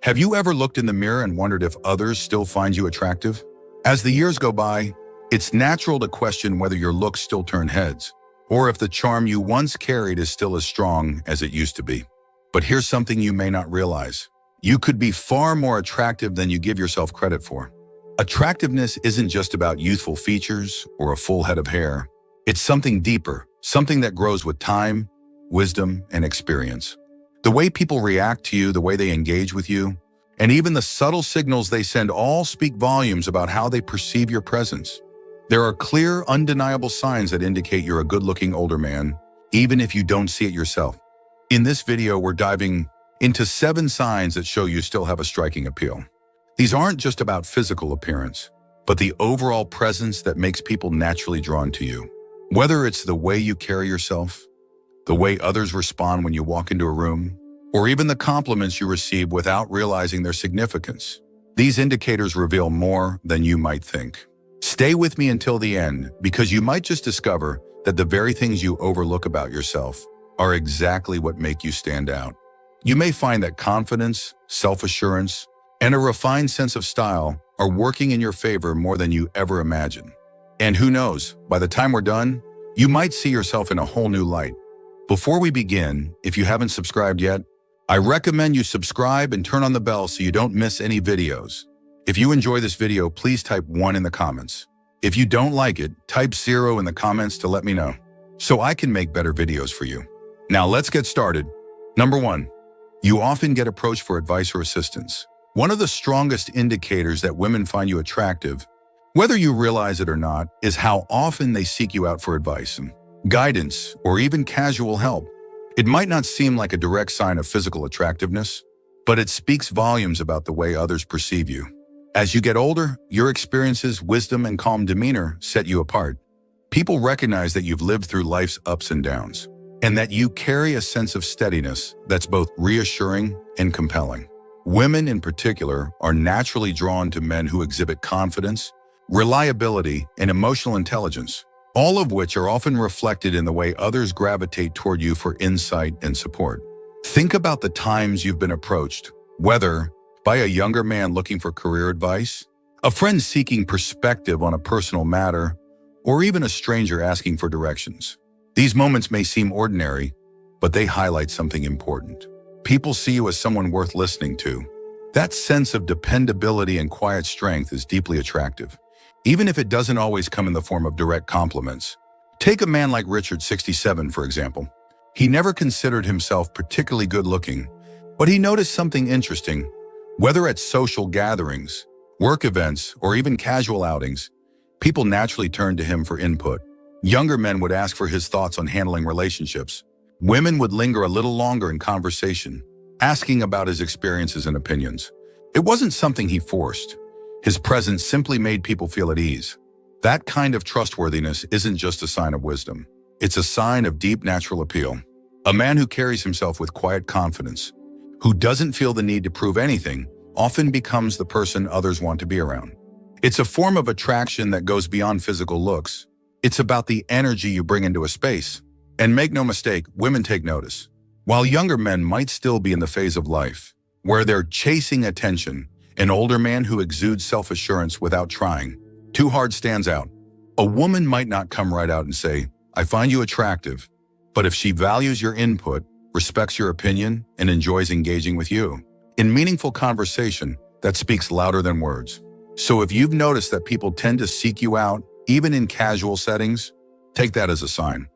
Have you ever looked in the mirror and wondered if others still find you attractive? As the years go by, it's natural to question whether your looks still turn heads, or if the charm you once carried is still as strong as it used to be. But here's something you may not realize. You could be far more attractive than you give yourself credit for. Attractiveness isn't just about youthful features or a full head of hair. It's something deeper, something that grows with time, wisdom, and experience. The way people react to you, the way they engage with you, and even the subtle signals they send all speak volumes about how they perceive your presence. There are clear, undeniable signs that indicate you're a good-looking older man, even if you don't see it yourself. In this video, we're diving into 7 signs that show you still have a striking appeal. These aren't just about physical appearance, but the overall presence that makes people naturally drawn to you. Whether it's the way you carry yourself, the way others respond when you walk into a room, or even the compliments you receive without realizing their significance, these indicators reveal more than you might think. Stay with me until the end, because you might just discover that the very things you overlook about yourself are exactly what make you stand out. You may find that confidence, self-assurance, and a refined sense of style are working in your favor more than you ever imagined. And who knows, by the time we're done, you might see yourself in a whole new light. Before we begin, if you haven't subscribed yet, I recommend you subscribe and turn on the bell so you don't miss any videos. If you enjoy this video, please type 1 in the comments. If you don't like it, type 0 in the comments to let me know, so I can make better videos for you. Now let's get started. Number 1, you often get approached for advice or assistance. One of the strongest indicators that women find you attractive, whether you realize it or not, is how often they seek you out for advice, guidance, or even casual help. It might not seem like a direct sign of physical attractiveness, but it speaks volumes about the way others perceive you. As you get older, your experiences, wisdom, and calm demeanor set you apart. People recognize that you've lived through life's ups and downs, and that you carry a sense of steadiness that's both reassuring and compelling. Women in particular are naturally drawn to men who exhibit confidence, reliability, and emotional intelligence, all of which are often reflected in the way others gravitate toward you for insight and support. Think about the times you've been approached, whether by a younger man looking for career advice, a friend seeking perspective on a personal matter, or even a stranger asking for directions. These moments may seem ordinary, but they highlight something important. People see you as someone worth listening to. That sense of dependability and quiet strength is deeply attractive, even if it doesn't always come in the form of direct compliments. Take a man like Richard, 67, for example. He never considered himself particularly good-looking, but he noticed something interesting. Whether at social gatherings, work events, or even casual outings, people naturally turned to him for input. Younger men would ask for his thoughts on handling relationships. Women would linger a little longer in conversation, asking about his experiences and opinions. It wasn't something he forced. His presence simply made people feel at ease. That kind of trustworthiness isn't just a sign of wisdom. It's a sign of deep natural appeal. A man who carries himself with quiet confidence, who doesn't feel the need to prove anything, often becomes the person others want to be around. It's a form of attraction that goes beyond physical looks. It's about the energy you bring into a space. And make no mistake, women take notice. While younger men might still be in the phase of life where they're chasing attention, an older man who exudes self-assurance without trying too hard stands out. A woman might not come right out and say, "I find you attractive," but if she values your input, respects your opinion, and enjoys engaging with you in meaningful conversation, that speaks louder than words. So if you've noticed that people tend to seek you out, even in casual settings, take that as a sign.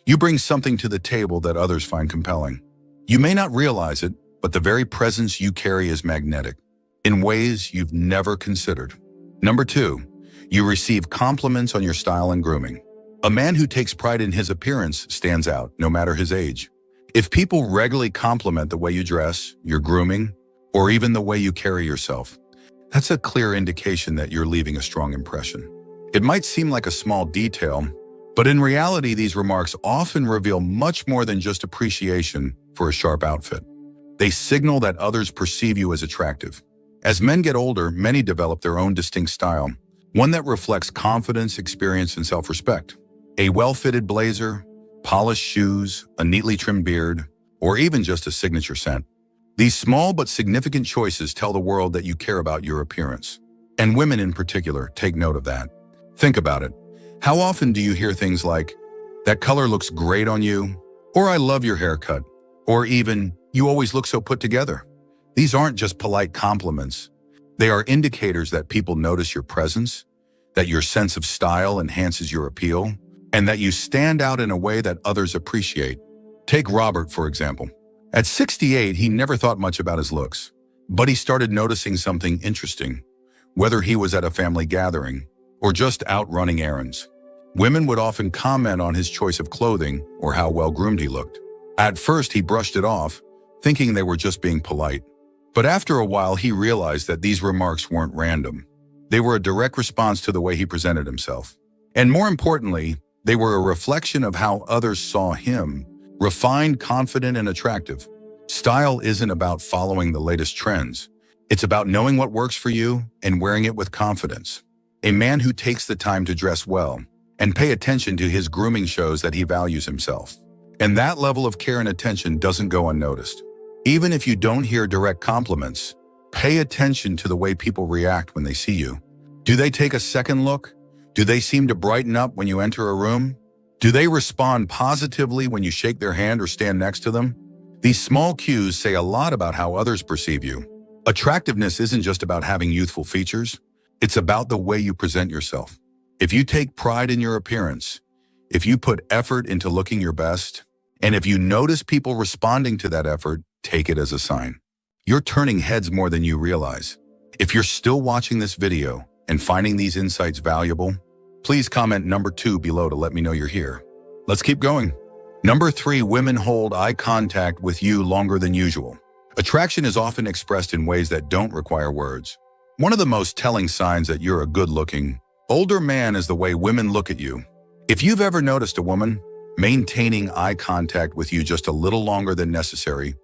You bring something to the table that others find compelling. You may not realize it, but the very presence you carry is magnetic, in ways you've never considered. Number 2, you receive compliments on your style and grooming. A man who takes pride in his appearance stands out, no matter his age. If people regularly compliment the way you dress, your grooming, or even the way you carry yourself, that's a clear indication that you're leaving a strong impression. It might seem like a small detail, but in reality, these remarks often reveal much more than just appreciation for a sharp outfit. They signal that others perceive you as attractive. As men get older, many develop their own distinct style, one that reflects confidence, experience, and self-respect. A well-fitted blazer, polished shoes, a neatly trimmed beard, or even just a signature scent. These small but significant choices tell the world that you care about your appearance. And women in particular, take note of that. Think about it. How often do you hear things like, "That color looks great on you," or "I love your haircut," or even, "You always look so put together"? These aren't just polite compliments. They are indicators that people notice your presence, that your sense of style enhances your appeal, and that you stand out in a way that others appreciate. Take Robert, for example. At 68, he never thought much about his looks, but he started noticing something interesting, whether he was at a family gathering or just out running errands. Women would often comment on his choice of clothing or how well-groomed he looked. At first, he brushed it off, thinking they were just being polite. But after a while, he realized that these remarks weren't random. They were a direct response to the way he presented himself. And more importantly, they were a reflection of how others saw him: refined, confident, and attractive. Style isn't about following the latest trends. It's about knowing what works for you and wearing it with confidence. A man who takes the time to dress well and pay attention to his grooming shows that he values himself. And that level of care and attention doesn't go unnoticed. Even if you don't hear direct compliments, pay attention to the way people react when they see you. Do they take a second look? Do they seem to brighten up when you enter a room? Do they respond positively when you shake their hand or stand next to them? These small cues say a lot about how others perceive you. Attractiveness isn't just about having youthful features. It's about the way you present yourself. If you take pride in your appearance, if you put effort into looking your best, and if you notice people responding to that effort, take it as a sign. You're turning heads more than you realize. If you're still watching this video and finding these insights valuable, please comment number 2 below to let me know you're here. Let's keep going. Number 3, women hold eye contact with you longer than usual. Attraction is often expressed in ways that don't require words. One of the most telling signs that you're a good-looking, older man is the way women look at you. If you've ever noticed a woman maintaining eye contact with you just a little longer than necessary,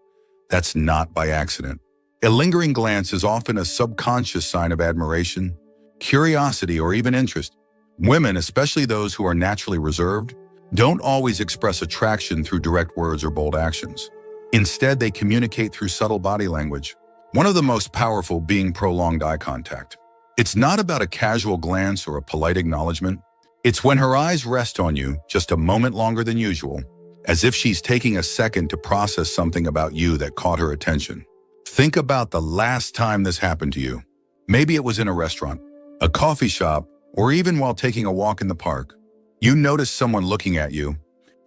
that's not by accident. A lingering glance is often a subconscious sign of admiration, curiosity, or even interest. Women, especially those who are naturally reserved, don't always express attraction through direct words or bold actions. Instead, they communicate through subtle body language, one of the most powerful being prolonged eye contact. It's not about a casual glance or a polite acknowledgement. It's when her eyes rest on you just a moment longer than usual, as if she's taking a second to process something about you that caught her attention. Think about the last time this happened to you. Maybe it was in a restaurant, a coffee shop, or even while taking a walk in the park. You notice someone looking at you,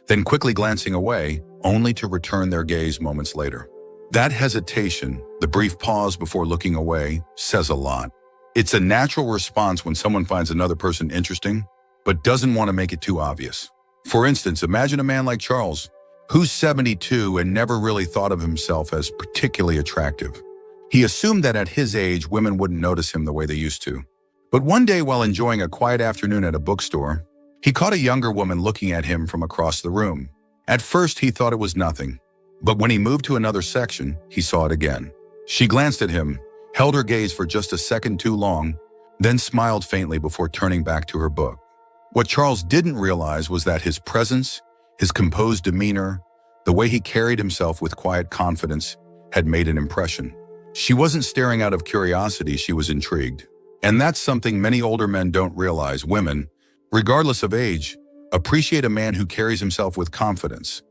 then quickly glancing away, only to return their gaze moments later. That hesitation, the brief pause before looking away, says a lot. It's a natural response when someone finds another person interesting, but doesn't want to make it too obvious. For instance, imagine a man like Charles, who's 72 and never really thought of himself as particularly attractive. He assumed that at his age, women wouldn't notice him the way they used to. But one day, while enjoying a quiet afternoon at a bookstore, he caught a younger woman looking at him from across the room. At first, he thought it was nothing, but when he moved to another section, he saw it again. She glanced at him, held her gaze for just a second too long, then smiled faintly before turning back to her book. What Charles didn't realize was that his presence, his composed demeanor, the way he carried himself with quiet confidence, had made an impression. She wasn't staring out of curiosity, she was intrigued. And that's something many older men don't realize. Women, regardless of age, appreciate a man who carries himself with confidence.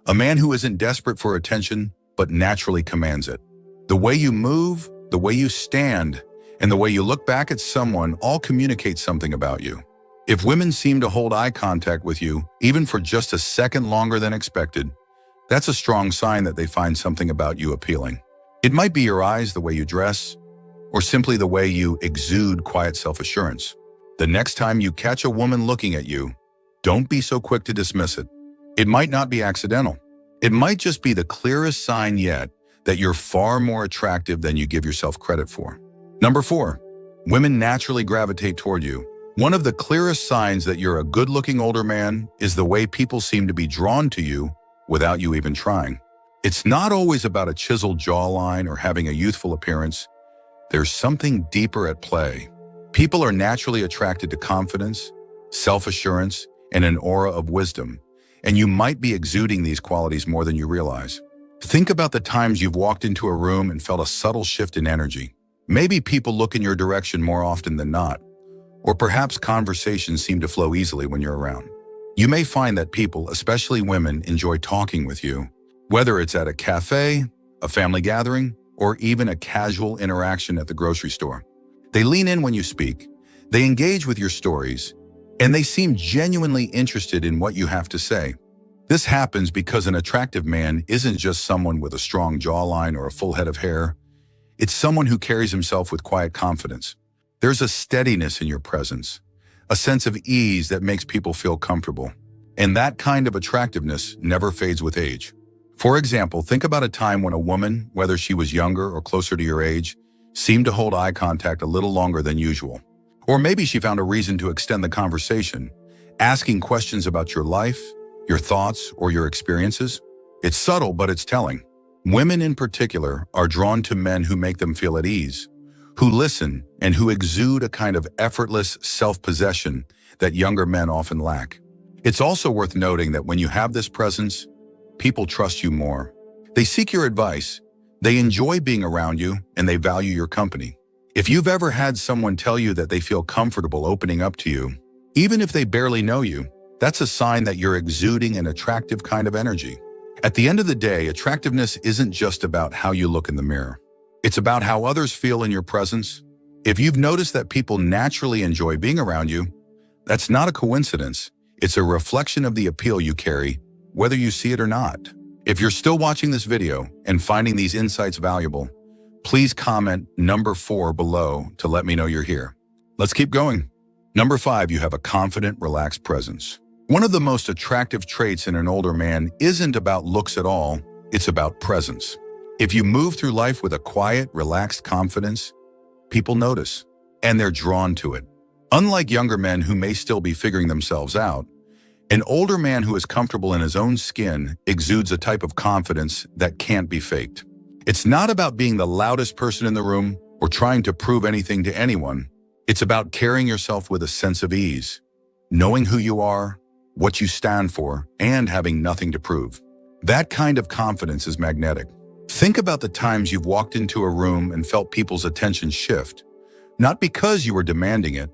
A man who isn't desperate for attention, but naturally commands it. The way you move, the way you stand, and the way you look back at someone all communicate something about you. If women seem to hold eye contact with you, even for just a second longer than expected, that's a strong sign that they find something about you appealing. It might be your eyes, the way you dress, or simply the way you exude quiet self-assurance. The next time you catch a woman looking at you, don't be so quick to dismiss it. It might not be accidental. It might just be the clearest sign yet that you're far more attractive than you give yourself credit for. Number 4, women naturally gravitate toward you. One of the clearest signs that you're a good-looking older man is the way people seem to be drawn to you without you even trying. It's not always about a chiseled jawline or having a youthful appearance. There's something deeper at play. People are naturally attracted to confidence, self-assurance, and an aura of wisdom, and you might be exuding these qualities more than you realize. Think about the times you've walked into a room and felt a subtle shift in energy. Maybe people look in your direction more often than not, or perhaps conversations seem to flow easily when you're around. You may find that people, especially women, enjoy talking with you, whether it's at a cafe, a family gathering, or even a casual interaction at the grocery store. They lean in when you speak, they engage with your stories, and they seem genuinely interested in what you have to say. This happens because an attractive man isn't just someone with a strong jawline or a full head of hair. It's someone who carries himself with quiet confidence. There's a steadiness in your presence, a sense of ease that makes people feel comfortable. And that kind of attractiveness never fades with age. For example, think about a time when a woman, whether she was younger or closer to your age, seemed to hold eye contact a little longer than usual. Or maybe she found a reason to extend the conversation, asking questions about your life, your thoughts, or your experiences. It's subtle, but it's telling. Women in particular are drawn to men who make them feel at ease, who listen, and who exude a kind of effortless self-possession that younger men often lack. It's also worth noting that when you have this presence, people trust you more. They seek your advice, they enjoy being around you, and they value your company. If you've ever had someone tell you that they feel comfortable opening up to you, even if they barely know you, that's a sign that you're exuding an attractive kind of energy. At the end of the day, attractiveness isn't just about how you look in the mirror. It's about how others feel in your presence. If you've noticed that people naturally enjoy being around you, that's not a coincidence. It's a reflection of the appeal you carry, whether you see it or not. If you're still watching this video and finding these insights valuable, please comment number 4 below to let me know you're here. Let's keep going. Number 5, you have a confident, relaxed presence. One of the most attractive traits in an older man isn't about looks at all, it's about presence. If you move through life with a quiet, relaxed confidence, people notice, and they're drawn to it. Unlike younger men who may still be figuring themselves out, an older man who is comfortable in his own skin exudes a type of confidence that can't be faked. It's not about being the loudest person in the room or trying to prove anything to anyone. It's about carrying yourself with a sense of ease, knowing who you are, what you stand for, and having nothing to prove. That kind of confidence is magnetic. Think about the times you've walked into a room and felt people's attention shift, not because you were demanding it,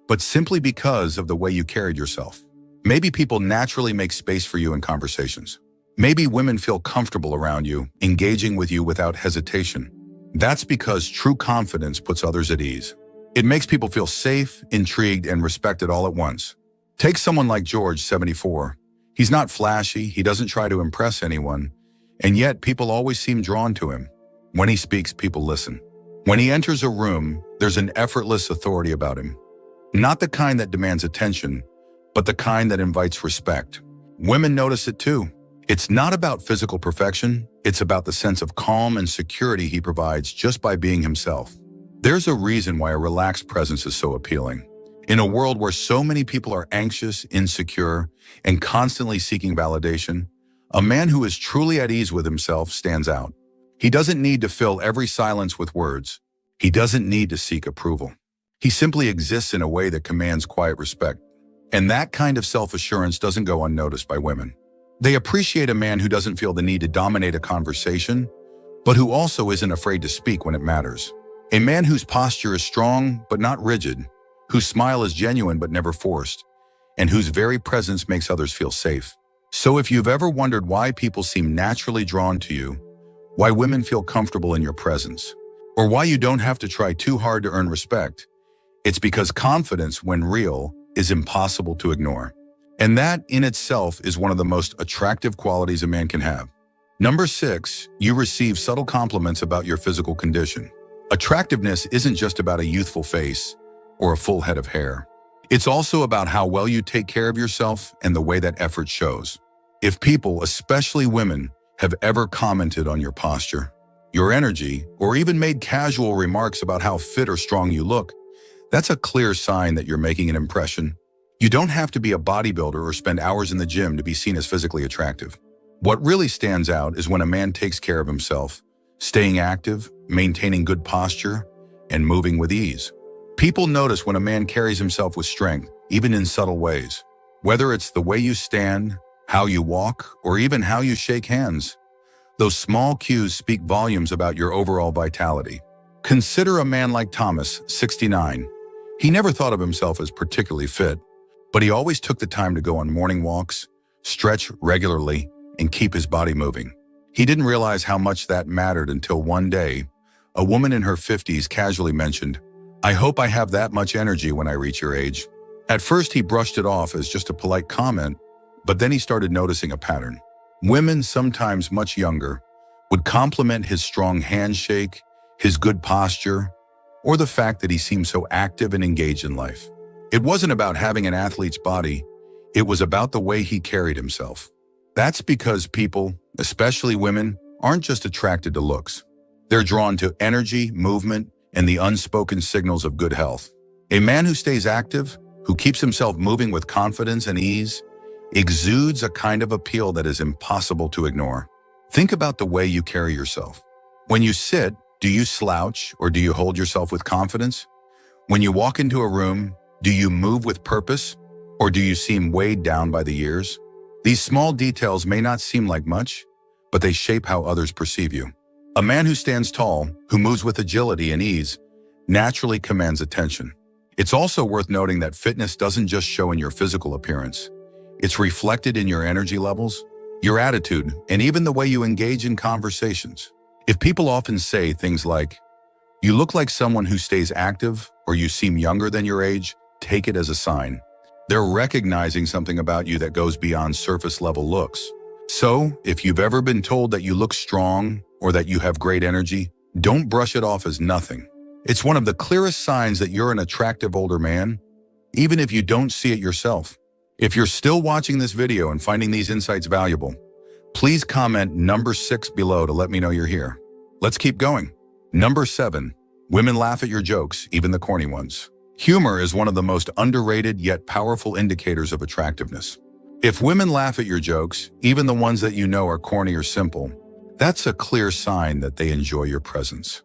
but simply because of the way you carried yourself. Maybe people naturally make space for you in conversations. Maybe women feel comfortable around you, engaging with you without hesitation. That's because true confidence puts others at ease. It makes people feel safe, intrigued, and respected all at once. Take someone like George, 74. He's not flashy, he doesn't try to impress anyone, and yet people always seem drawn to him. When he speaks, people listen. When he enters a room, there's an effortless authority about him. Not the kind that demands attention, but the kind that invites respect. Women notice it too. It's not about physical perfection, it's about the sense of calm and security he provides just by being himself. There's a reason why a relaxed presence is so appealing. In a world where so many people are anxious, insecure, and constantly seeking validation, a man who is truly at ease with himself stands out. He doesn't need to fill every silence with words. He doesn't need to seek approval. He simply exists in a way that commands quiet respect. And that kind of self-assurance doesn't go unnoticed by women. They appreciate a man who doesn't feel the need to dominate a conversation, but who also isn't afraid to speak when it matters. A man whose posture is strong but not rigid, whose smile is genuine but never forced, and whose very presence makes others feel safe. So if you've ever wondered why people seem naturally drawn to you, why women feel comfortable in your presence, or why you don't have to try too hard to earn respect, it's because confidence, when real, is impossible to ignore. And that in itself is one of the most attractive qualities a man can have. Number 6, you receive subtle compliments about your physical condition. Attractiveness isn't just about a youthful face or a full head of hair. It's also about how well you take care of yourself and the way that effort shows. If people, especially women, have ever commented on your posture, your energy, or even made casual remarks about how fit or strong you look, that's a clear sign that you're making an impression. You don't have to be a bodybuilder or spend hours in the gym to be seen as physically attractive. What really stands out is when a man takes care of himself, staying active, maintaining good posture, and moving with ease. People notice when a man carries himself with strength, even in subtle ways. Whether it's the way you stand, how you walk, or even how you shake hands, Those small cues speak volumes about your overall vitality. Consider a man like Thomas, 69. He never thought of himself as particularly fit, but he always took the time to go on morning walks, stretch regularly, and keep his body moving. He didn't realize how much that mattered until one day, a woman in her 50s casually mentioned, "I hope I have that much energy when I reach your age." At first, he brushed it off as just a polite comment, but then he started noticing a pattern. Women, sometimes much younger, would compliment his strong handshake, his good posture, or the fact that he seemed so active and engaged in life. It wasn't about having an athlete's body, it was about the way he carried himself. That's because people, especially women, aren't just attracted to looks. They're drawn to energy, movement, and the unspoken signals of good health. A man who stays active, who keeps himself moving with confidence and ease, exudes a kind of appeal that is impossible to ignore. Think about the way you carry yourself. When you sit, do you slouch or do you hold yourself with confidence? When you walk into a room, do you move with purpose or do you seem weighed down by the years? These small details may not seem like much, but they shape how others perceive you. A man who stands tall, who moves with agility and ease, naturally commands attention. It's also worth noting that fitness doesn't just show in your physical appearance. It's reflected in your energy levels, your attitude, and even the way you engage in conversations. If people often say things like, "You look like someone who stays active," or "You seem younger than your age," take it as a sign. They're recognizing something about you that goes beyond surface-level looks. So, if you've ever been told that you look strong or that you have great energy, don't brush it off as nothing. It's one of the clearest signs that you're an attractive older man, even if you don't see it yourself. If you're still watching this video and finding these insights valuable, please comment number 6 below to let me know you're here. Let's keep going. Number 7, women laugh at your jokes, even the corny ones. Humor is one of the most underrated yet powerful indicators of attractiveness. If women laugh at your jokes, even the ones that you know are corny or simple, that's a clear sign that they enjoy your presence.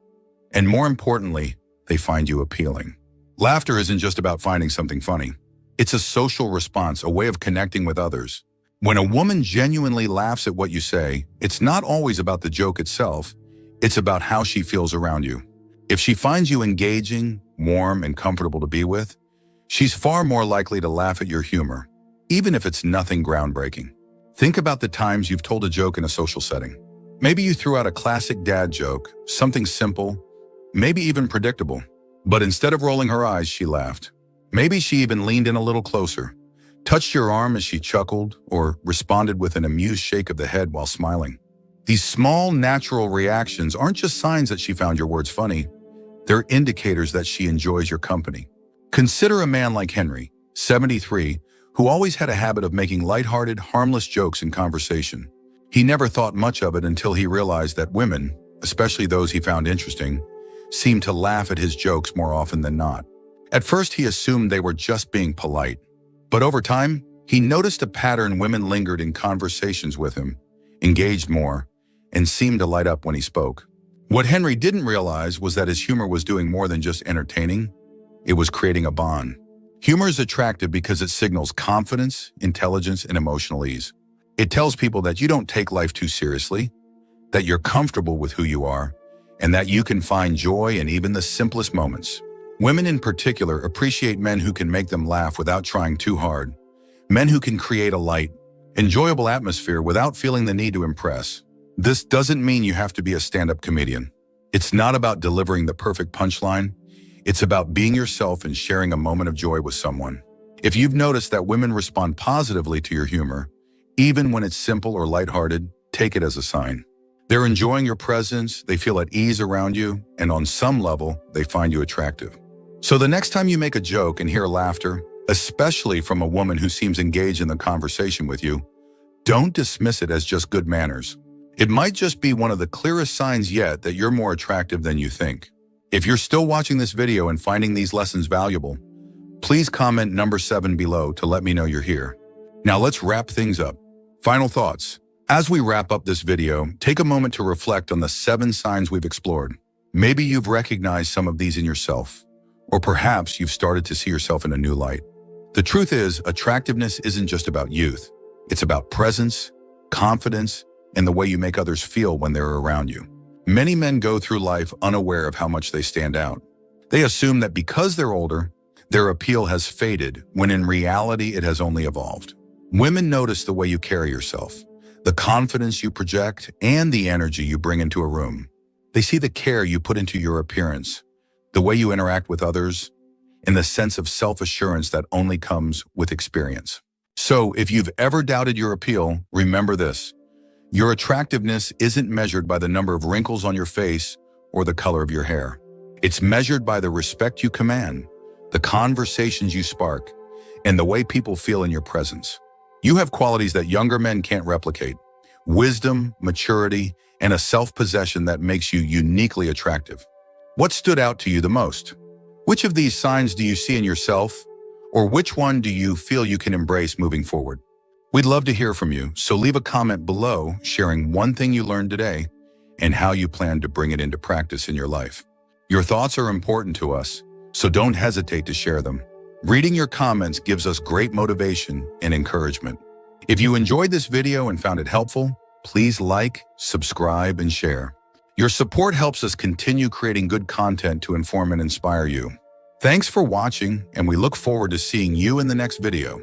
And more importantly, they find you appealing. Laughter isn't just about finding something funny. It's a social response, a way of connecting with others. When a woman genuinely laughs at what you say, it's not always about the joke itself, it's about how she feels around you. If she finds you engaging, warm, and comfortable to be with, she's far more likely to laugh at your humor, even if it's nothing groundbreaking. Think about the times you've told a joke in a social setting. Maybe you threw out a classic dad joke, something simple, maybe even predictable. But instead of rolling her eyes, she laughed. Maybe she even leaned in a little closer, touched your arm as she chuckled, or responded with an amused shake of the head while smiling. These small, natural reactions aren't just signs that she found your words funny. They're indicators that she enjoys your company. Consider a man like Henry, 73, who always had a habit of making lighthearted, harmless jokes in conversation. He never thought much of it until he realized that women, especially those he found interesting, seemed to laugh at his jokes more often than not. At first, he assumed they were just being polite. But over time, he noticed a pattern: women lingered in conversations with him, engaged more, and seemed to light up when he spoke. What Henry didn't realize was that his humor was doing more than just entertaining. It was creating a bond. Humor is attractive because it signals confidence, intelligence, and emotional ease. It tells people that you don't take life too seriously, that you're comfortable with who you are, and that you can find joy in even the simplest moments. Women in particular appreciate men who can make them laugh without trying too hard, men who can create a light, enjoyable atmosphere without feeling the need to impress. This doesn't mean you have to be a stand-up comedian. It's not about delivering the perfect punchline. It's about being yourself and sharing a moment of joy with someone. If you've noticed that women respond positively to your humor, even when it's simple or lighthearted, take it as a sign. They're enjoying your presence, they feel at ease around you, and on some level, they find you attractive. So the next time you make a joke and hear laughter, especially from a woman who seems engaged in the conversation with you, don't dismiss it as just good manners. It might just be one of the clearest signs yet that you're more attractive than you think. If you're still watching this video and finding these lessons valuable, please comment number 7 below to let me know you're here. Now let's wrap things up. Final thoughts. As we wrap up this video, take a moment to reflect on the 7 signs we've explored. Maybe you've recognized some of these in yourself, or perhaps you've started to see yourself in a new light. The truth is, attractiveness isn't just about youth. It's about presence, confidence, and the way you make others feel when they're around you. Many men go through life unaware of how much they stand out. They assume that because they're older, their appeal has faded, when in reality it has only evolved. Women notice the way you carry yourself, the confidence you project, and the energy you bring into a room. They see the care you put into your appearance, the way you interact with others, and the sense of self-assurance that only comes with experience. So, if you've ever doubted your appeal, remember this. Your attractiveness isn't measured by the number of wrinkles on your face or the color of your hair. It's measured by the respect you command, the conversations you spark, and the way people feel in your presence. You have qualities that younger men can't replicate: wisdom, maturity, and a self-possession that makes you uniquely attractive. What stood out to you the most? Which of these signs do you see in yourself, or which one do you feel you can embrace moving forward? We'd love to hear from you, so leave a comment below sharing one thing you learned today and how you plan to bring it into practice in your life. Your thoughts are important to us, so don't hesitate to share them. Reading your comments gives us great motivation and encouragement. If you enjoyed this video and found it helpful, please like, subscribe, and share. Your support helps us continue creating good content to inform and inspire you. Thanks for watching, and we look forward to seeing you in the next video.